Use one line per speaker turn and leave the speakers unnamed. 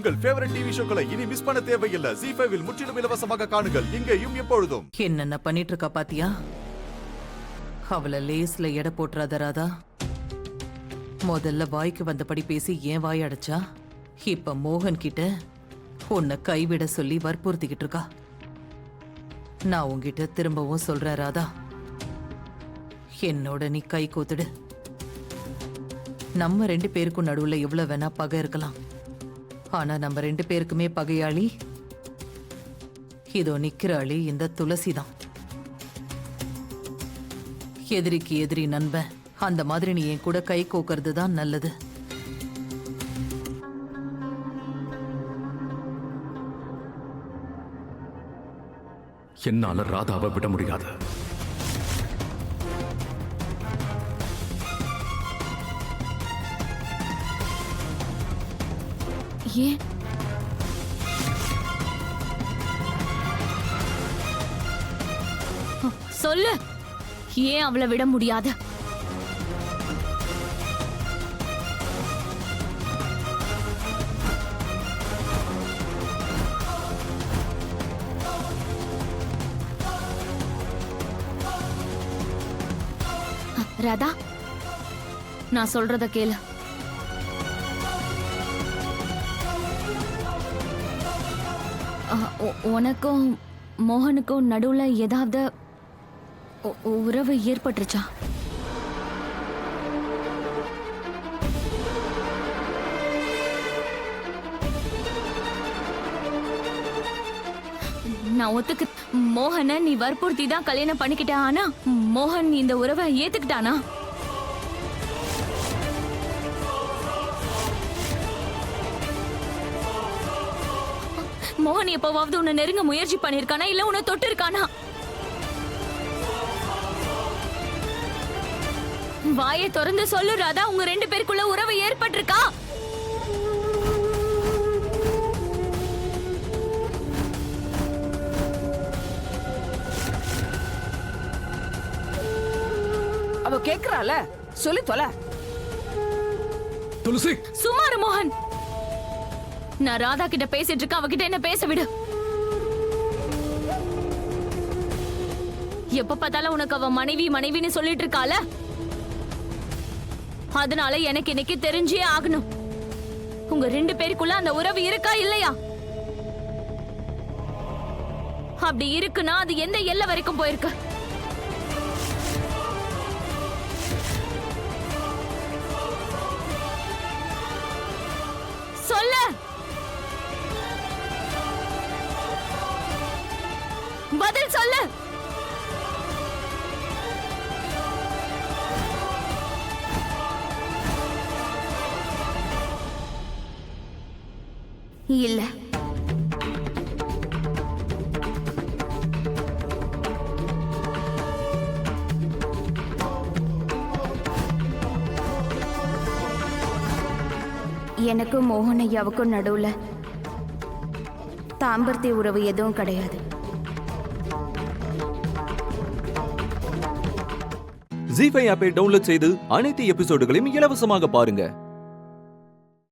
உங்கள் favourite TV ஷோக்களை இனி miss பண்ண தேவையில்லை. ZEE5 இல் முற்றிலும் இலவசமாக காணுங்கள், இங்கேயும் எப்பொழுதும்.
என்னென்ன பண்ணிட்டு இருக்கா பாத்தியா? அவளை லேஸ்ல எடை போட்டுறாத ராதா. முதல்ல வாய்க்கு வந்தபடி பேசி ஏன் வாய் அடைச்சா? இப்ப மோகன் கிட்ட உன்னை கைவிட சொல்லி வற்புறுத்திக்கிட்டு இருக்கா. நான் உன்கிட்ட திரும்பவும் சொல்றேன் ராதா, என்னோட நீ கை கோத்துடு. நம்ம 2 பேருக்கும் நடுவுல எவ்வளவு வேணா பகை இருக்கலாம், ஆனா நம்ம 2 பேருக்குமே பகையாளி இதோ நிக்கிறாளி இந்த துளசி தான். எதிரிக்கு எதிரி நண்பன், அந்த மாதிரி நீ என் கூட கை கோக்கிறது தான் நல்லது.
என்னால ராதாவை விட முடியாது.
ஏன்? சொல்லு, ஏன் அவளை விட முடியாது? ராதா, நான் சொல்றத கேளு. உனக்கும் மோகனுக்கும் நடுவுல ஏதாவது உறவு ஏற்பட்டுருச்சா? நான் ஒத்துக்கு மோகனை நீ வற்புறுத்தி தான் கல்யாணம் பண்ணிக்கிட்ட, ஆனா மோகன் இந்த உறவை ஏத்துக்கிட்டானா? மோகன் எப்பவாவது உன்னை நெருங்க முயற்சி பண்ணிருக்கானா, இல்ல உன்னை தொட்டு இருக்கானா? வாயை திறந்து சொல்லு ராதா, உங்க 2 பேருக்குள்ள உறவு ஏற்பட்டிருக்கா?
அவ கேக்குறால, சொல்லி தொலை.
துளசி,
சுமாரு மோகன், நான் ராதா கிட்ட பேசிட்டு இருக்க, அவகிட்ட என்ன பேச விடு. எப்ப பார்த்தாலும் உனக்கு அவ மனைவி மனைவின்னு சொல்லிட்டு இருக்கால, அதனால எனக்கு இன்னைக்கு தெரிஞ்சே ஆகணும், உங்க 2 பேருக்குள்ள அந்த உறவு இருக்கா இல்லையா? அப்படி இருக்குன்னா அது எந்த எல்லை வரைக்கும் போயிருக்கு? சொல்ல, பதில் சொல்லு. இல்ல, எனக்கும் மோகன் ஐயாவுக்கும் நடுவுல தாம்பத்திய உறவு எதுவும் கிடையாது.
ZEE5 ஆப்பை டவுன்லோட் செய்து அனைத்து எபிசோடுகளையும் இலவசமாக பாருங்க.